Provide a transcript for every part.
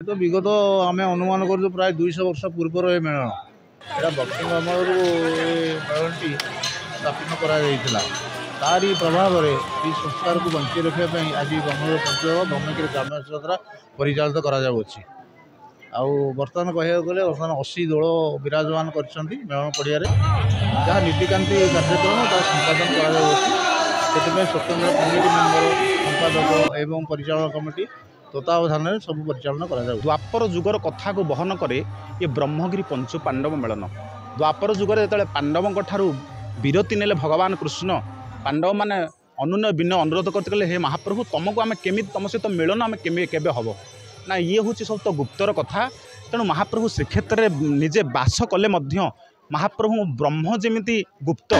तो विगत आम अनुमान कर प्राय 200 वर्ष पूर्वर ये मेलन यहाँ बक्सिंग अमल मेलनटी स्थापित कराइला तारी प्रभाव में ये संस्कार को बंची रखापी आज ब्रह्मगिरी पंचदेव ब्रह्मगिरी ग्राम्य द्वारा परिचालित कर बर्तमान कह गले बर्तमान 80 दल विराजमान कर मेलन पड़िया जहाँ नीतिकांति कार्यक्रम संपादन कर स्वतंत्र कमिटी मेम्बर संपादक एवं परिचालन कमिटी तत्वावधान सब परिचालन कर द्वापर जुगर कथा को बहन करे ये ब्रह्मगिरी पंचु पांडव मेलन। द्वापर जुगर जो पांडवों ठारू विरति नेले भगवान कृष्ण पांडव माने अनुनय विनय अनुरोध करते कहले हे महाप्रभु तुमको आम केमी तुम सहित मिलन आम केबे हम ना ये हूँ सब तो गुप्तर कथा। तेणु महाप्रभु श्रीक्षेत्र में निजे बास कले महाप्रभु ब्रह्म जमी गुप्त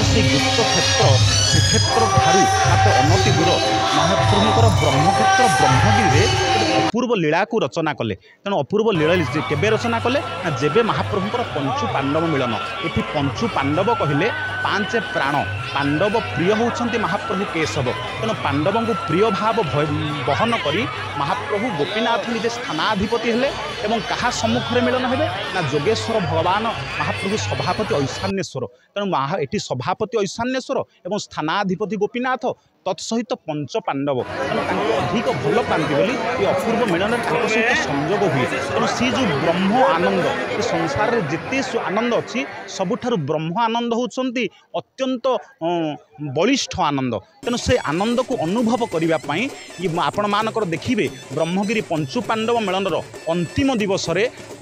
से गुप्त क्षेत्र श्रीक्षेत्र ठारू मात्र अनति दूर महाप्रभुकर ब्रह्मक्षेत्र ब्रह्मगिरी अपूर्व लीला को रचना कले। तेणु अपूर्व लीला केबे रचना कले ना जेबे महाप्रभुकर पंचु पांडव मिलन। ये पंचु पांडव कहले पांच प्राण पांडव प्रिय होती महाप्रभु केशव। तेणु पांडवों को प्रिय भाव बहन करी महाप्रभु गोपीनाथ निजे स्थानाधिपति हेले एवं कहा सम्मुख में मिलन हेबे ना जोगेश्वर भगवान महाप्रभु सभापति ऐशान्येश्वर। तेणु ये सभापति ऐशान्येश्वर एवं स्थानाधिपति गोपीनाथ तत्सहित पंच पांडव तेणु अधिक भल पाती बोली ये अपूर्व मिलन सहित संजोग हुए। तेणु सी जो ब्रह्म आनंद ये संसार में जिते आनंद अच्छी सबुठारु ब्रह्म आनंद होती अत्यंत बलिष्ठ आनंद। तेणु से आनंद को अनुभव करने ये आपण मानकर देखिए ब्रह्मगिरी पंचु पांडव मिलनर अंतिम दिवस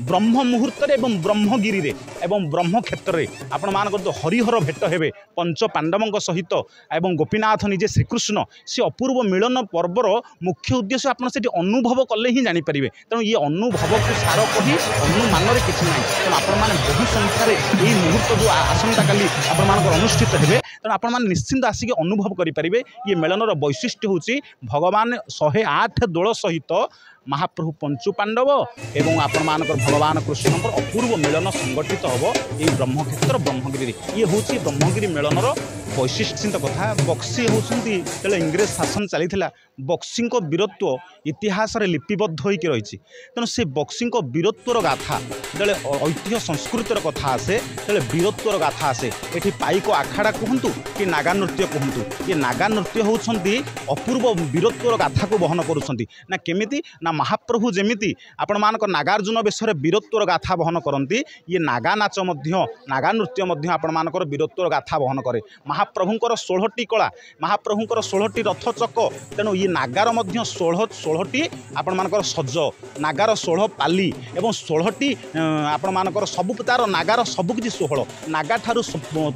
ब्रह्म मुहूर्त एवं ब्रह्मगिरी एवं ब्रह्म क्षेत्र में आपण मानकर तो हरिहर भेट हेबे पंच पांडवों सहित एवं गोपीनाथ निजे श्रीकृष्ण से अपूर्व मिलन पर्वर मुख्य उद्देश्य आपड़ से अनुभव कले ही जापर। तेणु ये अनुभव को सार कही अनुमान किसी ना तेणु आपण बहु संख्यार यही मुहूर्त जो आसंता काली आपण अनुष्ठित हे तेणु आपण निश्चिंत आसिक अनुभव करेंगे। ये मेलनर वैशिष्ट्य हूँ भगवान 108 दल सहित महाप्रभु पंचु पांडव एवं आपण मानकर भगवान कृष्ण अपूर्व मिलन संगठित हम ये ब्रह्मक्षेत्र ब्रह्मगिरी। ये हूँ ब्रह्मगिरी मेलनर वैशिष्ट्यित कथा। बक्सी होती इंग्रेज शासन चली बक्सी वीरत्व इतिहास लिपिबद्ध होकर रही। तेणु से बक्सी वीरत्वर गाथा जो ऐतिह्य संस्कृतिर कथा आसे तेरे वीरत्वर गाथा आसे ये पाइक आखाड़ा कहतु कि नागा नृत्य कहतु ये नागा नृत्य होती अपूर्व वीरत्वर गाथा को बहन करुँच ना केमिति ना महाप्रभु जमीती आपण मानक नागार्जुन बेश वीरत्वर गाथा बहन करती ये नागा नाच नागा नृत्य आपण मानकर वीरत्वर गाथा बहन करे। महाप्रभुंकर 16टी कला महाप्रभुंकर 16टी रथ चक तेणु ये नागार 16टी आपण मानकर सज नागार 16 पाली एवं 16टी आपण मानकर सब तार नागार सबकि 16 नागा ठारू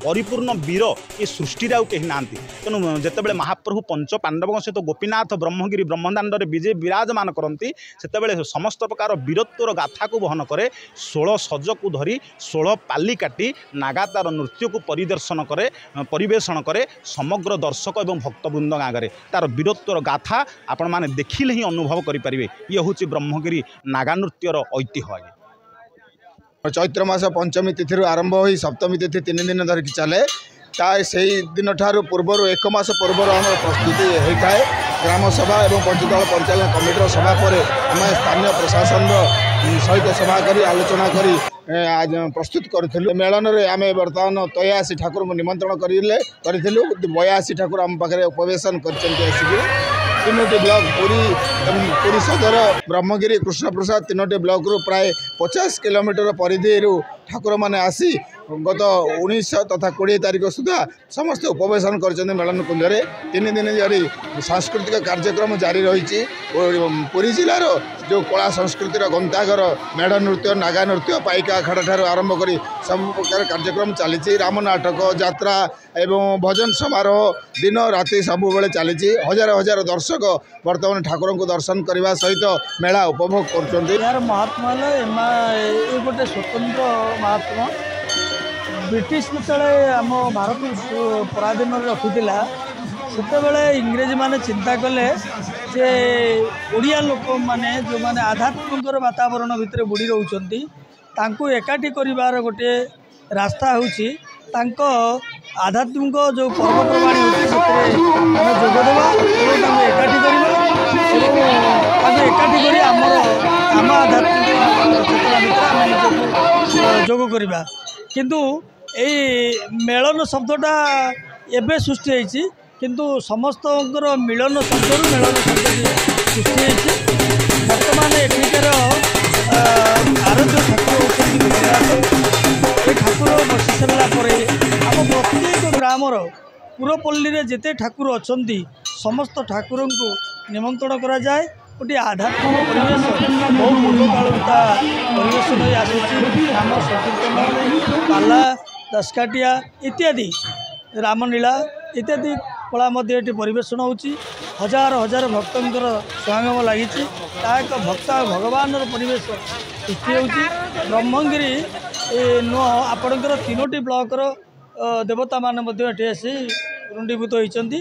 परिपूर्ण वीर ये सृष्टि कहीं ना। तेणु जितेबाला महाप्रभु पंच पांडवों सहित गोपीनाथ ब्रह्मगिरी ब्रह्मदाण्ड विजय विराजमान करती से समस्त प्रकार वीरत्वर गाथा को बहन करे 16 सज को धरी 16 पाली काटी नागा तार नृत्य को परिदर्शन करे परिवेषण करे समग्र दर्शक एवं भक्तवृंद गाँव तार वीरत्वर गाथा आपण माने देखिले ही अनुभव करेंगे। ये हूँ ब्रह्मगिरी नागा नृत्यर ऐतिह्य। चैत्र मास पंचमी तिथि आरंभ हो सप्तमी तिथि 3 दिन धरिक चले से दिन ठार पूर्वर 1 मास पूर्वर आम प्रस्तुति होता है। ग्राम सभा और पंचदल परिचालन कमिटर सभा पर आम स्थानीय प्रशासन सहित सभा कर आलोचना करी आज प्रस्तुत करूँ। मेलन में आम बर्तमान 83 ठाकुर निमंत्रण करूँ 82 ठाकुर आम पाखे उपवेशन कर 3टी ब्लॉक पुरी सदर ब्रह्मगिरी कृष्ण प्रसाद 3टी ब्लॉक रु प्राय 50 किलोमीटर परिधि ठाकुर मैंने आसी गत 19 तथा 20 तारीख सुधा समस्त उपवेशन कर मेलन कुंज 3 दिन जारी सांस्कृतिक कार्यक्रम जारी रही। पुरी जिलार जो कला संस्कृतिर गंताघर मेढ़ नृत्य नागा नृत्य पाइका अखाड़ा ठार आरंभ कर सब प्रकार कार्यक्रम चली राम नाटक यात्रा एवं भजन समारोह दिन राति सब बेले चली हजार हजार दर्शक वर्तमान ठाकुर को दर्शन करने सहित मेला उपभोग कर महात्मा गोटे स्वतंत्र महात्मा ब्रिटिश जो आम भारत पराधीन रखीला से इंग्रेज माने चिंता कले जे ओडिया लोक माने जो माने आध्यात्मिक वातावरण भितर बुड़ी रोचंती तांको एकाठी करिवार गोटे रास्ता होची तांको आध्यात्मिक जो पर्वपर्वाणी होती जोगदेवा एकाठी करवा एकाठी कर आमर आम आध्यात्मिक चेतना भितर आम निजक जोग करवा किंतु यही मेलन शब्दटा एबे सृष्टि होती किंतु समस्त मिलन शब्द मेलन शब्द सृष्टि होती बर्तमान एठिकार आराध्य ठाकुर होती गुजरात ये ठाकुर बसी सारापर आम प्रत्येक ग्रामर पुरपल्ली में जिते ठाकुर अच्छा समस्त ठाकुर को निमंत्रण करा जाए गोटे आध्यात्मिक परिवेश बहुत पूर्व कालता परिवेश नहीं आसूँ राम संकीर्तन पाला दशकाटिया इत्यादि रामलीला इत्यादि कला ये परिवेशन होची हजार हजार भक्तर स्वागम लगी एक भक्त भगवान परिवेश सृष्टि होची ब्रह्मगिरी नुह आपणकर 3टी ब्लॉकर देवता मान आसी रुंडीभूत होती।